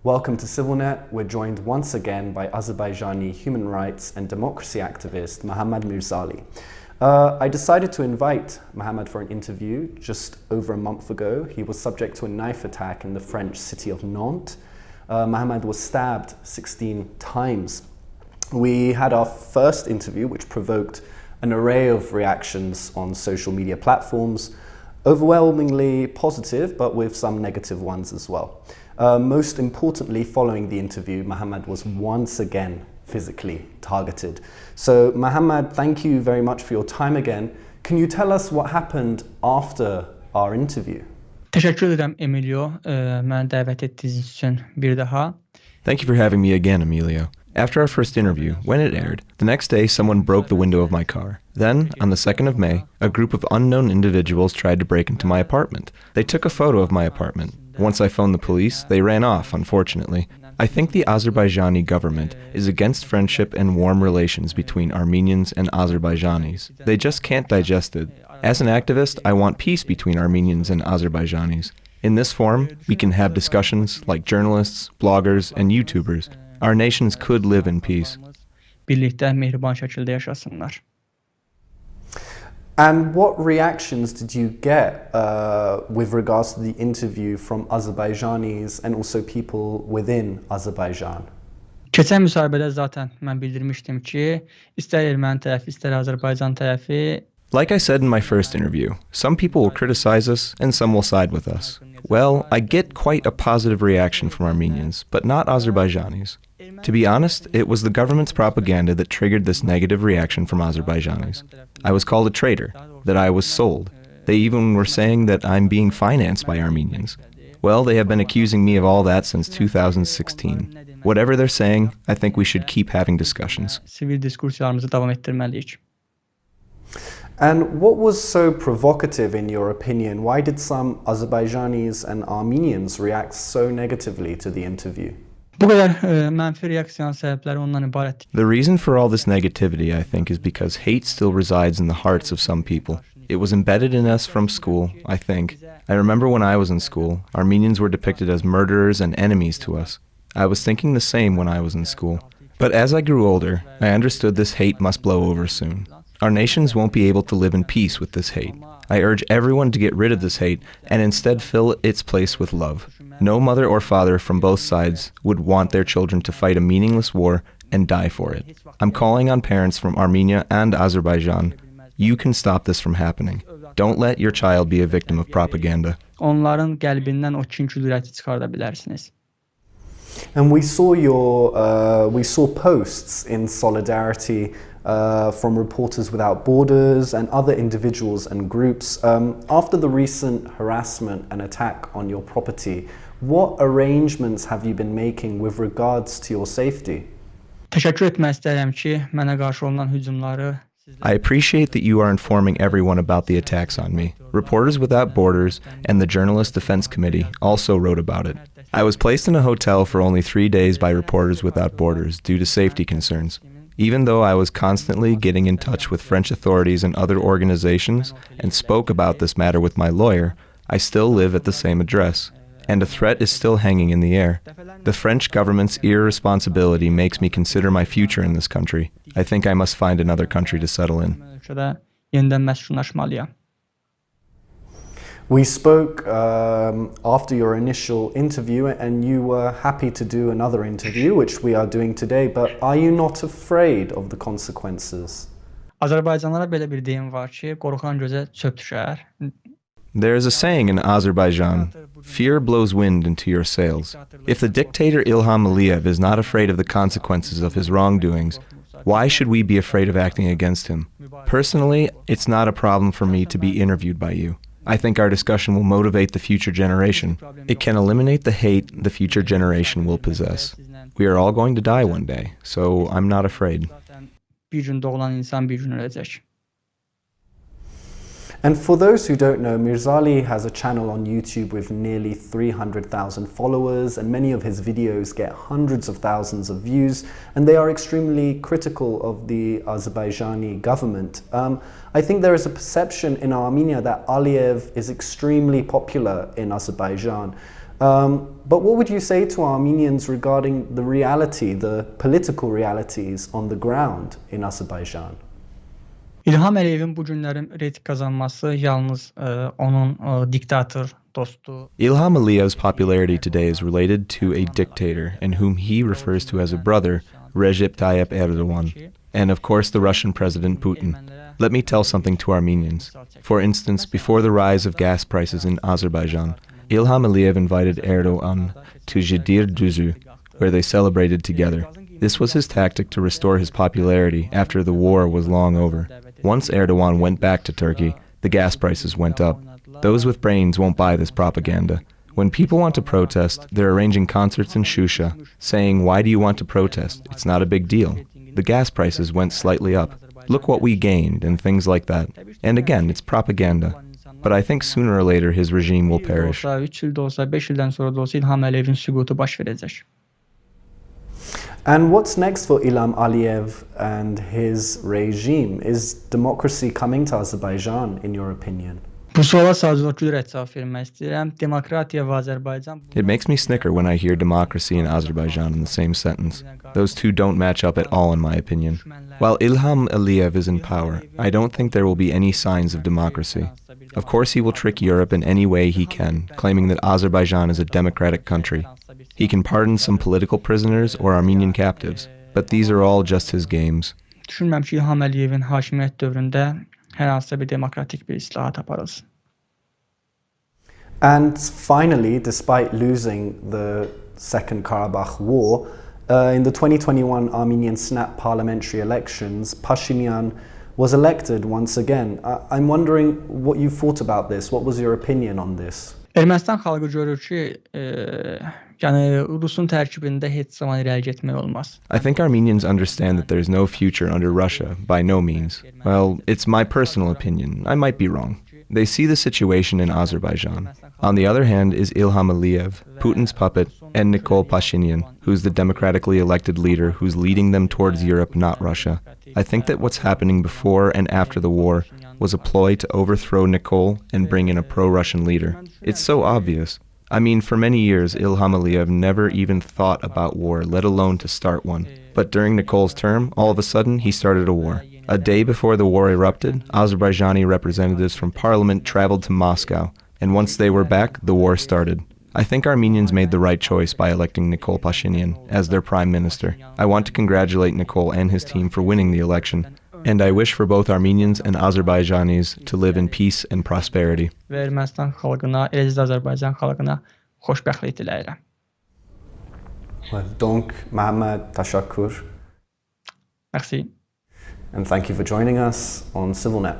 Welcome to CivilNet. We're joined once again by Azerbaijani human rights and democracy activist Mahammad Mirzali. I decided to invite Mahammad for an interview just over a month ago. He was subject to a knife attack in the French city of Nantes. Mahammad was stabbed 16 times. We had our first interview, which provoked an array of reactions on social media platforms, overwhelmingly positive, but with some negative ones as well. Most importantly, following the interview, Mahammad was once again physically targeted. So, Mahammad, thank you very much for your time again. Can you tell us what happened after our interview? Teşekkür ederim Emilio, məni dəvət etdiyiniz üçün bir daha. Thank you for having me again, Emilio. After our first interview, when it aired, the next day someone broke the window of my car. Then, on the 2nd of May, a group of unknown individuals tried to break into my apartment. They took a photo of my apartment. Once I phoned the police, they ran off, unfortunately. I think the Azerbaijani government is against friendship and warm relations between Armenians and Azerbaijanis. They just can't digest it. As an activist, I want peace between Armenians and Azerbaijanis. In this forum, we can have discussions like journalists, bloggers, and YouTubers. Our nations could live in peace. Birlikdə mehriban şəkildə yaşasınlar. And what reactions did you get with regards to the interview from Azerbaijanis and also people within Azerbaijan? Keçən müsahibədə zaten mən bildirmişdim ki, istər erməni tərəfi, istər Azərbaycan tərəfi. Like I said in my first interview, some people will criticize us and some will side with us. Well, I get quite a positive reaction from Armenians, but not Azerbaijanis. To be honest, it was the government's propaganda that triggered this negative reaction from Azerbaijanis. I was called a traitor, that I was sold. They even were saying that I'm being financed by Armenians. Well, they have been accusing me of all that since 2016. Whatever they're saying, I think we should keep having discussions. Sivil diskurslarımızı davam etdirməliyik. And what was so provocative in your opinion? Why did some Azerbaijanis and Armenians react so negatively to the interview? Bu qədər mənfi reaksiyanın səbəbləri ondan ibarət. The reason for all this negativity, I think, is because hate still resides in the hearts of some people. It was embedded in us from school, I think. I remember when I was in school, Armenians were depicted as murderers and enemies to us. I was thinking the same when I was in school. But as I grew older, I understood this hate must blow over soon. Our nations won't be able to live in peace with this hate. I urge everyone to get rid of this hate and instead fill its place with love. No mother or father from both sides would want their children to fight a meaningless war and die for it. I'm calling on parents from Armenia and Azerbaijan. You can stop this from happening. Don't let your child be a victim of propaganda. Onların qəlbindən o kin qüdrəti çıxarda bilərsiniz. And we saw posts in solidarity from Reporters Without Borders and other individuals and groups. After the recent harassment and attack on your property, what arrangements have you been making with regards to your safety? Təşəkkür etmək istərəm ki, mənə qarşı olunan hücumları. I appreciate that you are informing everyone about the attacks on me. Reporters Without Borders and the Journalist Defense Committee also wrote about it. I was placed in a hotel for only 3 days by Reporters Without Borders due to safety concerns. Even though I was constantly getting in touch with French authorities and other organizations and spoke about this matter with my lawyer, I still live at the same address, and a threat is still hanging in the air. The French government's irresponsibility makes me consider my future in this country. I think I must find another country to settle in. Yenidən məskunlaşmalıyam. We spoke after your initial interview and you were happy to do another interview, which we are doing today, but are you not afraid of the consequences? Azərbaycanlılara belə bir deyim var ki, qorxan gözə çöp düşər. There is a saying in Azerbaijan, fear blows wind into your sails. If the dictator Ilham Aliyev is not afraid of the consequences of his wrongdoings, why should we be afraid of acting against him? Personally, it's not a problem for me to be interviewed by you. I think our discussion will motivate the future generation. It can eliminate the hate the future generation will possess. We are all going to die one day, so I'm not afraid. Bir gün doğulan insan bir gün öləcək. And for those who don't know, Mirzali has a channel on YouTube with nearly 300,000 followers, and many of his videos get hundreds of thousands of views, and they are extremely critical of the Azerbaijani government. I think there is a perception in Armenia that Aliyev is extremely popular in Azerbaijan. But what would you say to Armenians regarding the reality, the political realities on the ground in Azerbaijan? İlham Əliyevin bu günlərin reyting kazanması yalnız onun diktator dostu. Ilham Aliyev's popularity today is related to a dictator, and whom he refers to as a brother, Recep Tayyip Erdogan, and of course the Russian President Putin. Let me tell something to Armenians. For instance, before the rise of gas prices in Azerbaijan, Ilham Aliyev invited Erdogan to Jidir Düzü, where they celebrated together. This was his tactic to restore his popularity after the war was long over. Once Erdogan went back to Turkey, the gas prices went up. Those with brains won't buy this propaganda. When people want to protest, they're arranging concerts in Shusha, saying, "Why do you want to protest? It's not a big deal. The gas prices went slightly up. Look what we gained," and things like that. And again, it's propaganda. But I think sooner or later his regime will perish. 3 ildə olsa, 5 ildən sonra da olsa İlham Əliyevin süqutu baş verəcək. And what's next for Ilham Aliyev and his regime? Is democracy coming to Azerbaijan, in your opinion? Bu suala sadəcə cürət cavab vermək istəyirəm. Demokratiya və Azərbaycan. It makes me snicker when I hear democracy and Azerbaijan in the same sentence. Those two don't match up at all in my opinion. While Ilham Aliyev is in power, I don't think there will be any signs of democracy. Of course he will trick Europe in any way he can, claiming that Azerbaijan is a democratic country. He can pardon some political prisoners or Armenian captives, but these are all just his games. Düşünmürəm ki, İlham Əliyevin hakimiyyət dövründə hər hansısa bir demokratik bir islahat aparılsın. And finally, despite losing the Second Karabakh War, in the 2021 Armenian snap parliamentary elections, Pashinyan was elected once again. I'm wondering what you thought about this. What was your opinion on this? Ermənistan xalqı görür ki, yəni Rusun tərkibində heç zaman irəli getmək olmaz. I think Armenians understand that there's no future under Russia, by no means. Well, it's my personal opinion. I might be wrong. They see the situation in Azerbaijan. On the other hand is Ilham Aliyev, Putin's puppet, and Nikol Pashinyan, who's the democratically elected leader who's leading them towards Europe, not Russia. I think that what's happening before and after the war was a ploy to overthrow Nikol and bring in a pro-Russian leader. It's so obvious. I mean, for many years, Ilham Aliyev never even thought about war, let alone to start one. But during Nikol's term, all of a sudden, he started a war. A day before the war erupted, Azerbaijani representatives from parliament traveled to Moscow, and once they were back, the war started. I think Armenians made the right choice by electing Nikol Pashinyan as their prime minister. I want to congratulate Nikol and his team for winning the election, and I wish for both Armenians and Azerbaijanis to live in peace and prosperity. Və Ermənistan xalqına, eləcə də Azərbaycan xalqına xoşbəxtlik diləyirəm. Well, donc, Mahammad, tashakkur. Merci. And thank you for joining us on CivilNet.